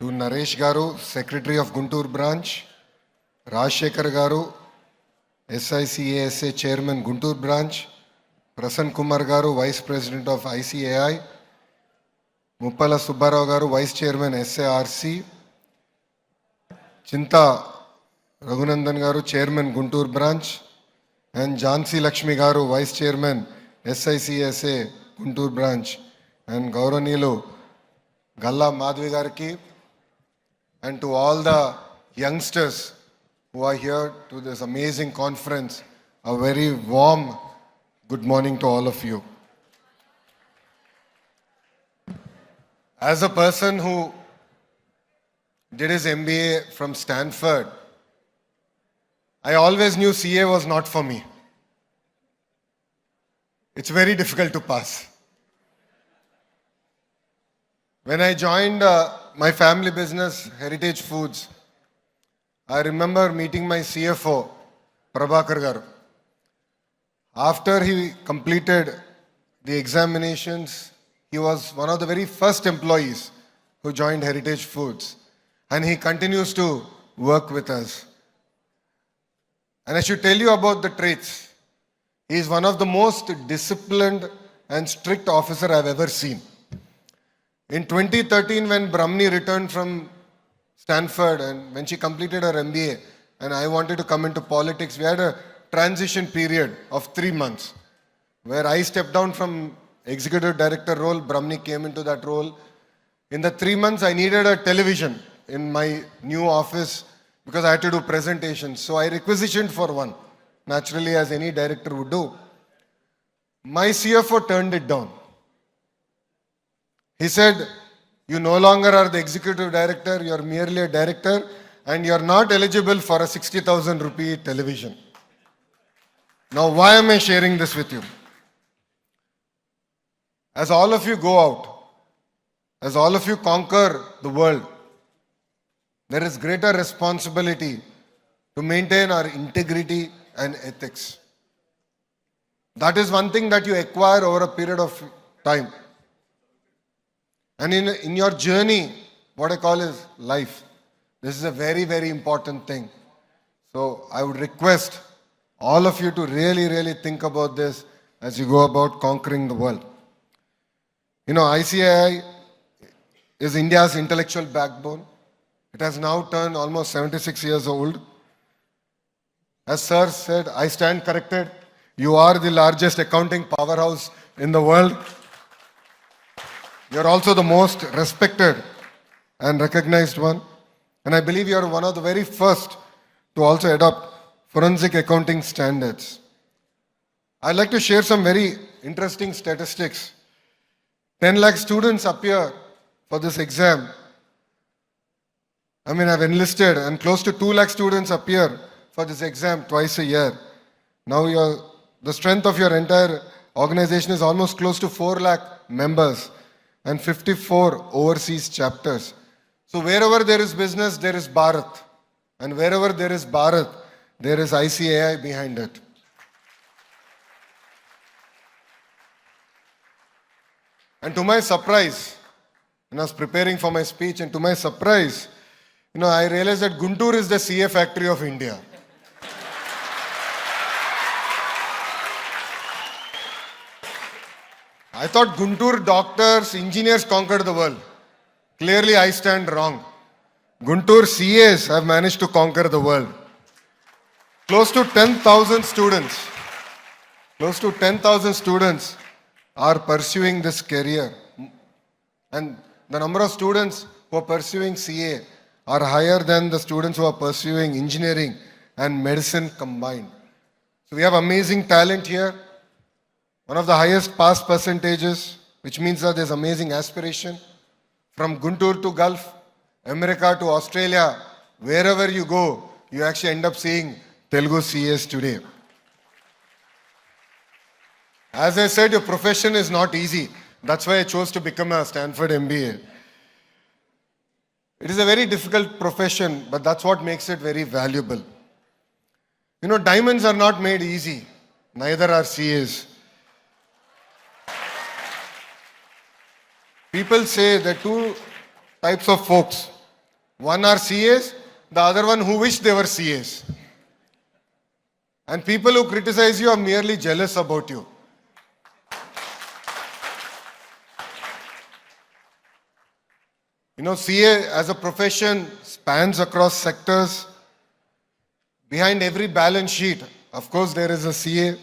to Naresh Garu, Secretary of Guntur Branch, Rajshekhar Garu, SICASA Chairman Guntur Branch, Prasann Kumar Garu, Vice President of ICAI, Muppala Subbarao Garu, Vice Chairman SARC, Chinta Raghunandan Garu, Chairman Guntur Branch, and Jhansi Lakshmi Garu, Vice Chairman SICSA Guntur Branch, and Gauranilu Galla Madhvi Gariki, and to all the youngsters who are here to this amazing conference, a very warm good morning to all of you. As a person who did his MBA from Stanford, I always knew CA was not for me. It's very difficult to pass. When I joined my family business, Heritage Foods, I remember meeting my CFO, Prabhakar Garu. After he completed the examinations, he was one of the very first employees who joined Heritage Foods, and he continues to work with us. And I should tell you about the traits. He is one of the most disciplined and strict officer I've ever seen. In 2013, when Brahmani returned from Stanford and when she completed her MBA and I wanted to come into politics, we had a transition period of 3 months where I stepped down from executive director role, Brahmani came into that role. In the 3 months, I needed a television in my new office because I had to do presentations. So I requisitioned for one, naturally as any director would do. My CFO turned it down. He said, you no longer are the executive director, you are merely a director and you are not eligible for a 60,000 rupee television. Now why am I sharing this with you? As all of you go out, as all of you conquer the world, there is greater responsibility to maintain our integrity and ethics. That is one thing that you acquire over a period of time. And in your journey, what I call is life. This is a very, very important thing. So I would request all of you to really, really think about this as you go about conquering the world. You know, ICAI is India's intellectual backbone. It has now turned almost 76 years old. As Sir said, I stand corrected. You are the largest accounting powerhouse in the world. You are also the most respected and recognized one. And I believe you are one of the very first to also adopt forensic accounting standards. I'd like to share some very interesting statistics. 10 lakh students appear for this exam. I've enlisted and close to 2 lakh students appear for this exam twice a year. Now the strength of your entire organization is almost close to 4 lakh members and 54 overseas chapters. So wherever there is business, there is Bharat. And wherever there is Bharat, there is ICAI behind it. And to my surprise, when I was preparing for my speech, and to my surprise, I realized that Guntur is the CA factory of India. I thought Guntur doctors, engineers conquered the world. Clearly, I stand wrong. Guntur CAs have managed to conquer the world. Close to 10,000 students are pursuing this career. And the number of students who are pursuing CA are higher than the students who are pursuing engineering and medicine combined. So we have amazing talent here. One of the highest pass percentages, which means that there's amazing aspiration. From Guntur to Gulf, America to Australia, wherever you go, you actually end up seeing Telugu CAs today. As I said, your profession is not easy. That's why I chose to become a Stanford MBA. It is a very difficult profession, but that's what makes it very valuable. Diamonds are not made easy. Neither are CAs. People say there are two types of folks One are CAs, the other one who wish they were CAs. And people who criticize you are merely jealous about you. You know, CA as a profession spans across sectors. Behind every balance sheet, of course, there is a CA.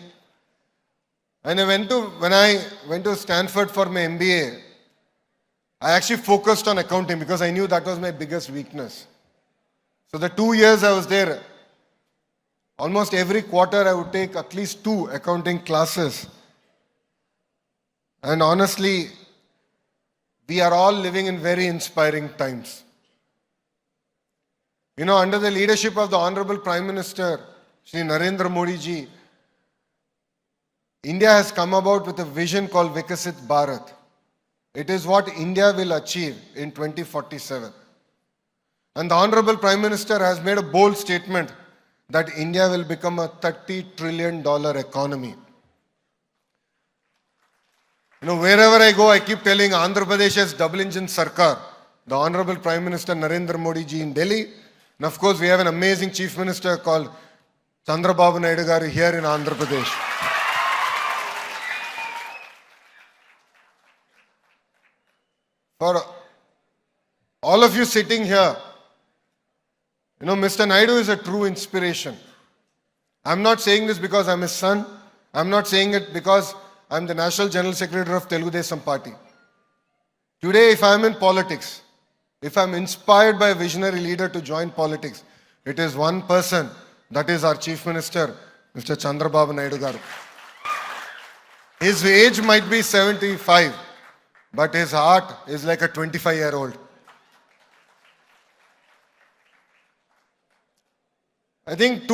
And when I went to Stanford for my MBA, I actually focused on accounting because I knew that was my biggest weakness. So the 2 years I was there, almost every quarter I would take at least 2 accounting classes. And honestly, we are all living in very inspiring times. You know, under the leadership of the Honorable Prime Minister, Shri Narendra Modi ji, India has come about with a vision called Vikasit Bharat. It is what India will achieve in 2047. And the Honorable Prime Minister has made a bold statement that India will become a $30 trillion economy. You know, wherever I go, I keep telling Andhra Pradesh has double engine Sarkar. The Honorable Prime Minister Narendra Modi ji in Delhi. And of course, we have an amazing Chief Minister called Chandrababu Naidu garu here in Andhra Pradesh. For all of you sitting here, you know, Mr. Naidu is a true inspiration. I'm not saying this because I'm his son. I'm not saying it because I'm the National General Secretary of Telugu Desam Party. Today, if I'm in politics, if I'm inspired by a visionary leader to join politics, it is one person, that is our Chief Minister, Mr. Chandrababu Naidu garu. His age might be 75, but his heart is like a 25-year-old. I think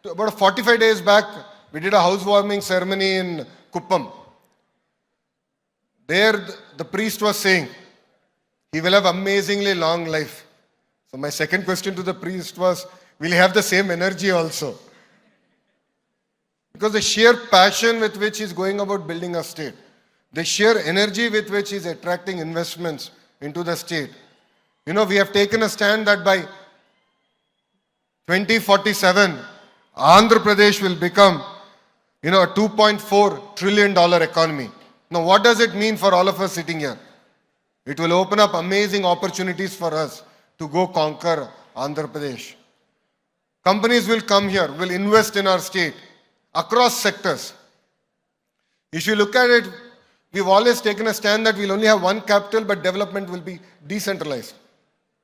about 45 days back, we did a housewarming ceremony in Kuppam. There, the priest was saying, he will have amazingly long life. So my second question to the priest was, will he have the same energy also? Because the sheer passion with which he's going about building a state, the sheer energy with which he's attracting investments into the state. You know, we have taken a stand that by 2047, Andhra Pradesh will become, you know, a $2.4 trillion economy. Now, what does it mean for all of us sitting here? It will open up amazing opportunities for us to go conquer Andhra Pradesh. Companies will come here, will invest in our state across sectors. If you look at it, we've always taken a stand that we'll only have one capital, but development will be decentralized.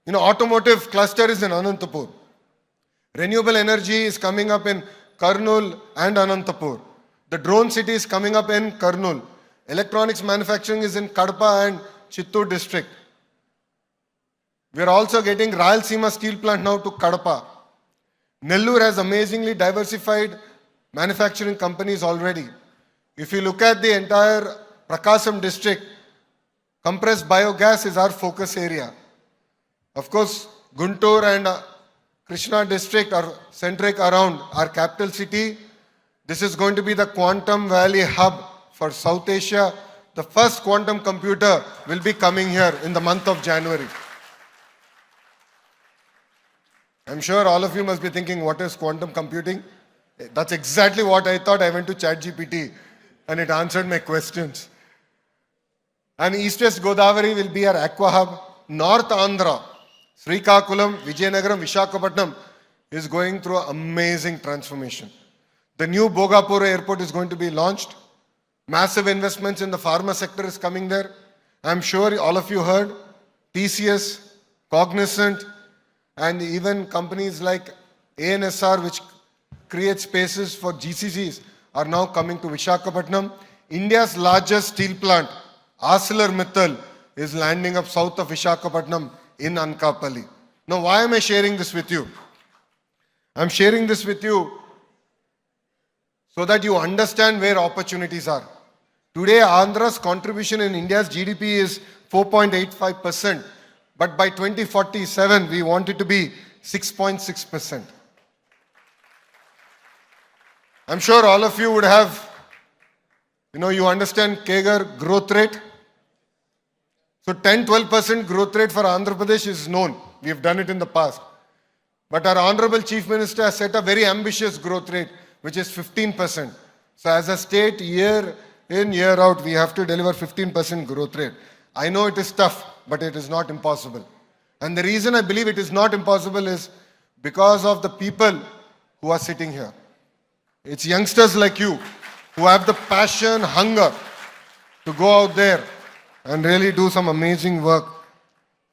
You know, automotive cluster is in Anantapur. Renewable energy is coming up in Kurnool and Anantapur. The drone city is coming up in Kurnool. Electronics manufacturing is in Kadapa and Chittoor district. We are also getting Rayalaseema steel plant now to Kadapa. Nellore has amazingly diversified manufacturing companies already. If you look at the entire Prakasam district, compressed biogas is our focus area. Of course, Guntur and Krishna district are centric around our capital city. This is going to be the Quantum Valley hub for South Asia. The first quantum computer will be coming here in the month of January. I'm sure all of you must be thinking, what is quantum computing? That's exactly what I thought. I went to ChatGPT and it answered my questions. And East-West Godavari will be our aqua hub. North Andhra, Srikakulam, Vijayanagaram, Visakhapatnam is going through an amazing transformation. The new Bogapur airport is going to be launched. Massive investments in the pharma sector is coming there. I'm sure all of you heard TCS, Cognizant, and even companies like ANSR, which create spaces for GCCs, are now coming to Visakhapatnam. India's largest steel plant, ArcelorMittal, is landing up south of Visakhapatnam in Ankaapalli. Now, why am I sharing this with you? I'm sharing this with you so that you understand where opportunities are. Today, Andhra's contribution in India's GDP is 4.85%, but by 2047, we want it to be 6.6%. I'm sure all of you would have, you understand CAGR growth rate. So 10-12% growth rate for Andhra Pradesh is known. We have done it in the past. But our Honorable Chief Minister has set a very ambitious growth rate, which is 15%. So as a state, year in, year out, we have to deliver 15% growth rate. I know it is tough, but it is not impossible. And the reason I believe it is not impossible is because of the people who are sitting here. It's youngsters like you who have the passion, hunger to go out there and really do some amazing work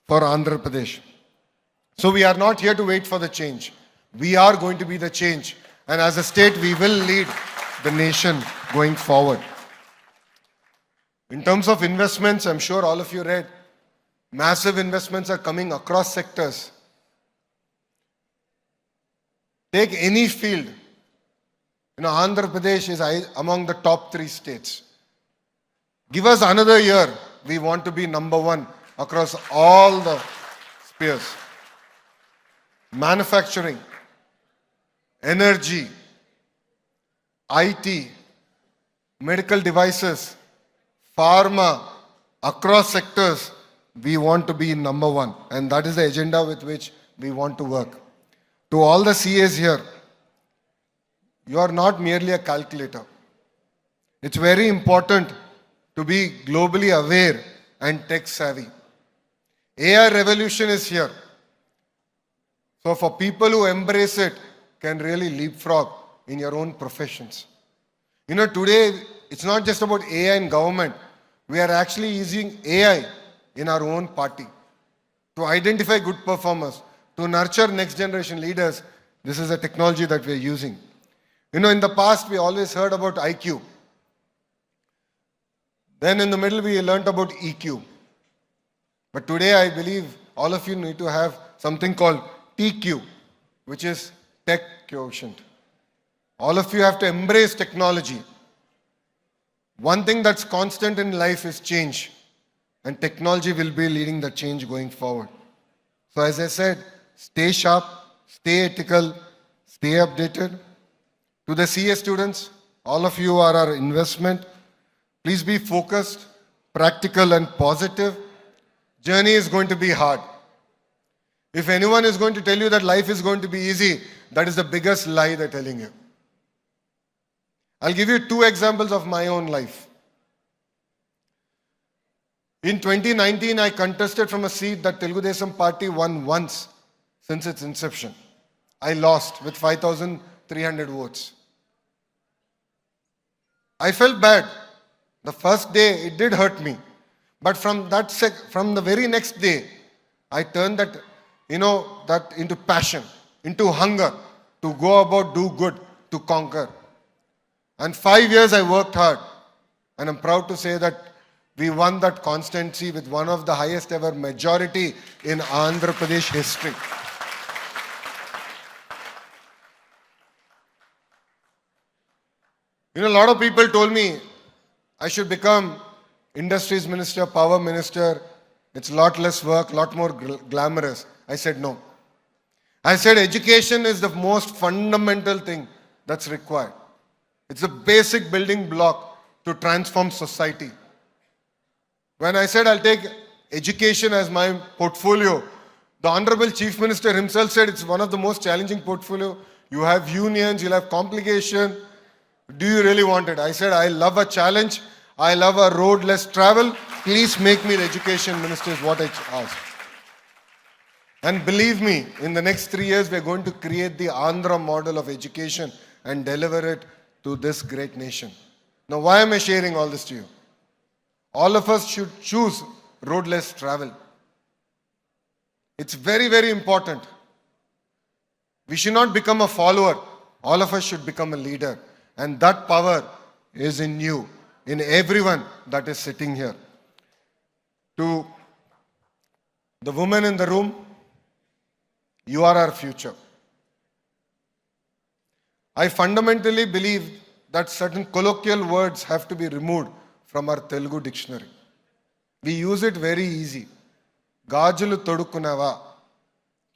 for Andhra Pradesh. So we are not here to wait for the change. We are going to be the change. And as a state, we will lead the nation going forward. In terms of investments, I'm sure all of you read, massive investments are coming across sectors. Take any field. Andhra Pradesh is among the top 3 states. Give us another year. We want to be number 1 across all the spheres. Manufacturing, energy, IT, medical devices, pharma, across sectors, we want to be number 1. And that is the agenda with which we want to work. To all the CAs here, you are not merely a calculator. It's very important to be globally aware and tech savvy. AI revolution is here. So for people who embrace it, can really leapfrog in your own professions. Today, it's not just about AI in government. We are actually using AI in our own party to identify good performers, to nurture next generation leaders. This is a technology that we are using. In the past, we always heard about IQ. Then in the middle, we learnt about EQ. But today, I believe all of you need to have something called TQ, which is tech quotient. All of you have to embrace technology. One thing that's constant in life is change. And technology will be leading the change going forward. So as I said, stay sharp, stay ethical, stay updated. To the CA students, all of you are our investment. Please be focused, practical and positive. Journey is going to be hard. If anyone is going to tell you that life is going to be easy, that is the biggest lie they're telling you. I'll give you 2 examples of my own life. In 2019, I contested from a seat that Telugu Desam Party won once since its inception. I lost with 5,300 votes. I felt bad. The first day, it did hurt me. But from the very next day, I turned that into passion, into hunger, to go about, do good, to conquer. And 5 years I worked hard. And I'm proud to say that we won that constituency with one of the highest ever majority in Andhra Pradesh history. A lot of people told me I should become industries minister, power minister. It's a lot less work, a lot more glamorous. I said no. I said education is the most fundamental thing that's required. It's a basic building block to transform society. When I said I'll take education as my portfolio, the Honorable Chief Minister himself said it's one of the most challenging portfolio. You have unions, you'll have complication. Do you really want it? I said, I love a challenge. I love a road less travel. Please make me the education minister is what I asked. And believe me, in the next 3 years, we're going to create the Andhra model of education and deliver it to this great nation. Now, why am I sharing all this to you? All of us should choose road less travel. It's very, very important. We should not become a follower. All of us should become a leader. And that power is in you, in everyone that is sitting here. To the women in the room, you are our future. I fundamentally believe that certain colloquial words have to be removed from our Telugu dictionary. We use it very easy. Gajulu todukunava,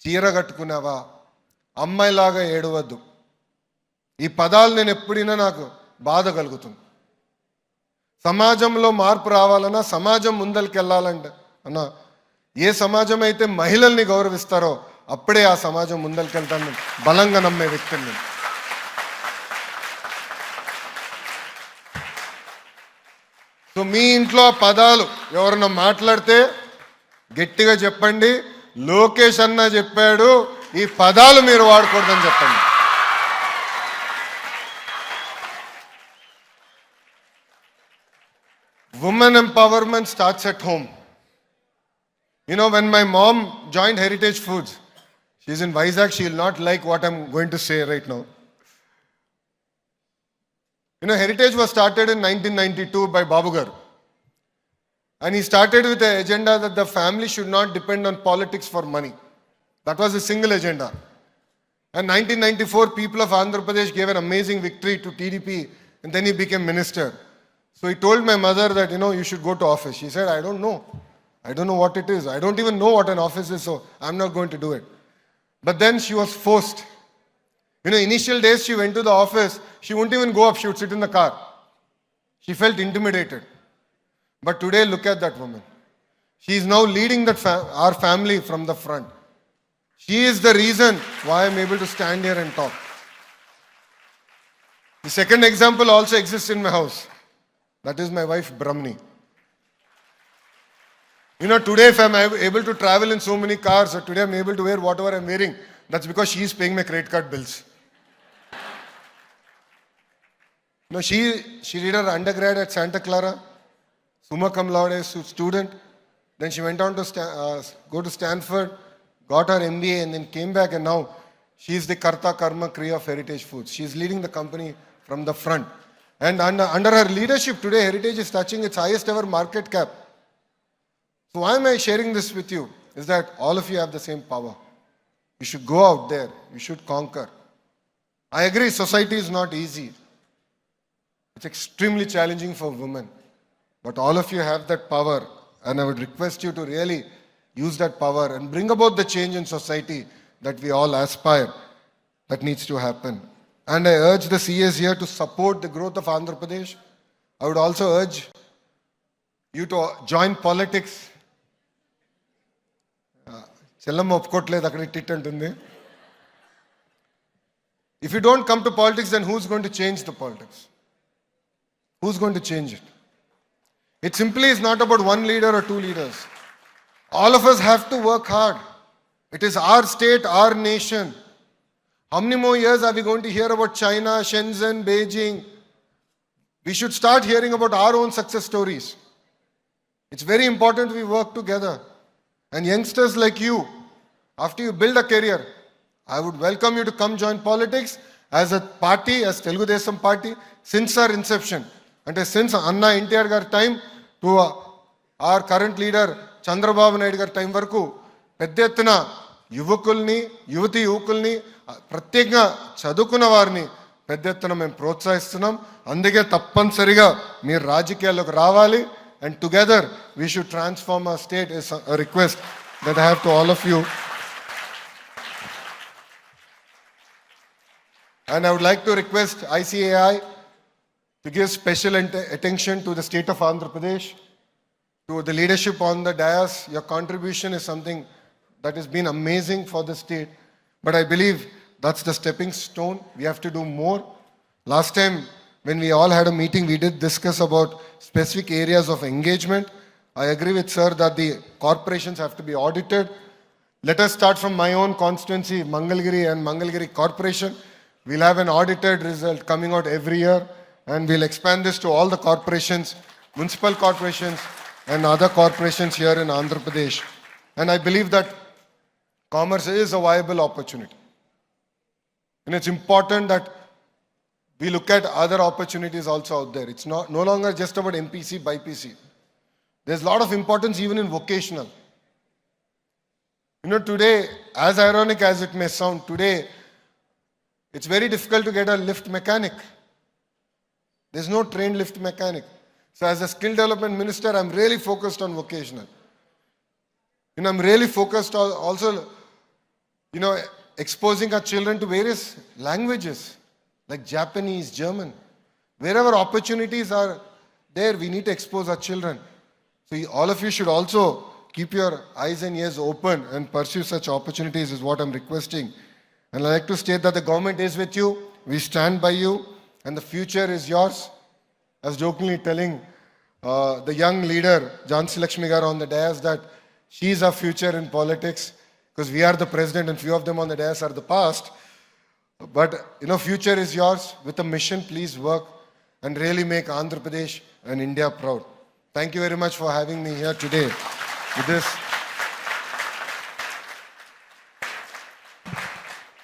చీర కట్టుకున్నావా, అమ్మాయిలాగా ఏడవద్దు. ఈ పదాలు నేను ఎప్పుడైనా నాకు బాధ కలుగుతుంది. సమాజంలో మార్పు రావాలన్నా, సమాజం ముందరికి వెళ్ళాలంటే అన్న ఏ సమాజం అయితే మహిళల్ని గౌరవిస్తారో అప్పుడే ఆ సమాజం ముందరికెళ్తాను బలంగా నమ్మే వ్యక్తిని నేను. సో మీ ఇంట్లో పదాలు ఎవరన్నా మాట్లాడితే గట్టిగా చెప్పండి, లోకేష్ అన్న చెప్పాడు ఈ పదాలు మీరు వాడకూడదని చెప్పండి. Women empowerment starts at home. You know, when my mom joined Heritage Foods, she's in Vizag, she will not like what I'm going to say right now. You know, Heritage was started in 1992 by Babu Garu. And he started with the agenda that the family should not depend on politics for money. That was a single agenda. And 1994, people of Andhra Pradesh gave an amazing victory to TDP, and then he became minister. So he told my mother that, you know, you should go to office. She said, I don't know. I don't know what it is. I don't even know what an office is, so I'm not going to do it. But then she was forced. You know, initial days she went to the office, she wouldn't even go up, she would sit in the car. She felt intimidated. But today, look at that woman. She is now leading that our family from the front. She is the reason why I'm able to stand here and talk. The second example also exists in my house. That is my wife, Brahmani. You know, today if I'm able to travel in so many cars, or today I'm able to wear whatever I'm wearing, that's because she is paying my credit card bills. You know, she did her undergrad at Santa Clara, summa cum laude student. Then she went on to go to Stanford, got her MBA, and then came back, and now she is the Karta Karma Kriya of Heritage Foods. She is leading the company from the front. And under her leadership today, Heritage is touching its highest ever market cap. So why am I sharing this with you? Is that all of you have the same power. You should go out there. You should conquer. I agree, society is not easy. It's extremely challenging for women. But all of you have that power. And I would request you to really use that power and bring about the change in society that we all aspire. That needs to happen. And I urge the CAs here to support the growth of Andhra Pradesh. I would also urge you to join politics. Chellamma ఒప్పుకోట్లేదు అక్కడ tit అంటుంది. If you don't come to politics, then who's going to change the politics? Who's going to change it? It simply is not about one leader or two leaders. All of us have to work hard. It is our state, our nation. How many more years are we going to hear about China, Shenzhen, Beijing? We should start hearing about our own success stories. It's very important we work together. And youngsters like you, after you build a career, I would welcome you to come join politics as a party, as Telugu Desam party, since our inception. And since Anna NTR gar time to our current leader Chandrababu Naidu gar time varaku పెద్ద ఎత్తున యువకుల్ని యువకుల్ని ప్రత్యేకంగా చదువుకున్న వారిని పెద్ద ఎత్తున మేము ప్రోత్సహిస్తున్నాం. అందుకే తప్పనిసరిగా మీరు రాజకీయాల్లోకి రావాలి. And together we should transform our state is a request that I have to all of you. And I would like to request ICAI to give special attention to the state of Andhra Pradesh, to the leadership on the dais. Your contribution is something that has been amazing for the state. But I believe that's the stepping stone. We have to do more. Last time when we all had a meeting, we did discuss about specific areas of engagement. I agree with sir that the corporations have to be audited. Let us start from my own constituency, Mangalgiri and Mangalgiri Corporation. We'll have an audited result coming out every year, and we'll expand this to all the corporations, municipal corporations and other corporations here in Andhra Pradesh. And I believe that commerce is a viable opportunity. And it's important that we look at other opportunities also out there. It's no longer just about MPC, BPC. There's a lot of importance even in vocational. You know, today, as ironic as it may sound, today, it's very difficult to get a lift mechanic. There's no trained lift mechanic. So as a skill development minister, I'm really focused on vocational. You know, I'm really focused on also, you know, exposing our children to various languages like Japanese, German. Wherever opportunities are there, we need to expose our children. So all of you should also keep your eyes and ears open and pursue such opportunities is what I'm requesting. And I'd like to state that the government is with you, we stand by you, and the future is yours. I was jokingly telling the young leader, Jhansi Lakshmi Garu on the dais, that she's our future in politics, because we are the president and few of them on the dais are the past. But, future is yours. With a mission, please work and really make Andhra Pradesh and India proud. Thank you very much for having me here today.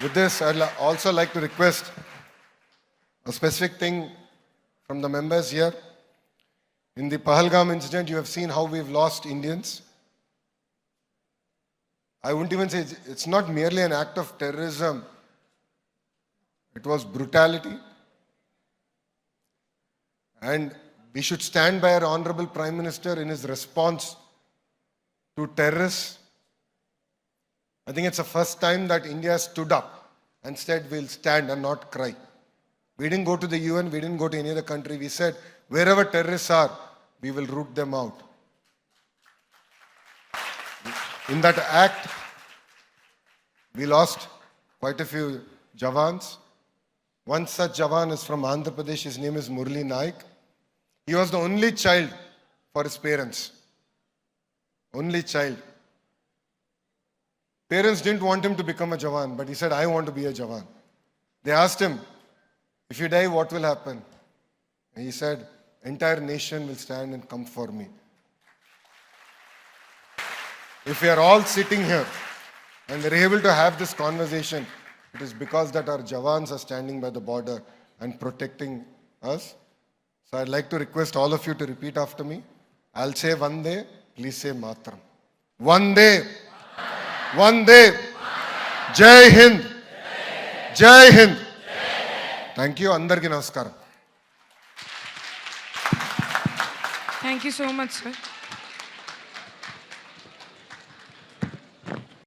With this, I'd also like to request a specific thing from the members here. In the Pahalgam incident, you have seen how we've lost Indians. I wouldn't even say it's not merely an act of terrorism. It was brutality. And we should stand by our Honorable Prime Minister in his response to terrorists. I think it's the first time that India stood up and said we'll stand and not cry. We didn't go to the UN, we didn't go to any other country. We said wherever terrorists are, we will root them out. In that act, we lost quite a few Jawans. One such Jawan is from Andhra Pradesh. His name is Murli Naik. He was the only child for his parents. Only child. Parents didn't want him to become a Jawan, but he said, I want to be a Jawan. They asked him, if you die, what will happen? And he said, entire nation will stand and come for me. If we are all sitting here and we're able to have this conversation, it is because that our Jawans are standing by the border and protecting us. So I'd like to request all of you to repeat after me. I'll say Vande, please say Matram. Vande, Vande, Jai Hind, Jai Hind. Thank you. Andarki namaskaram. Thank you so much, sir.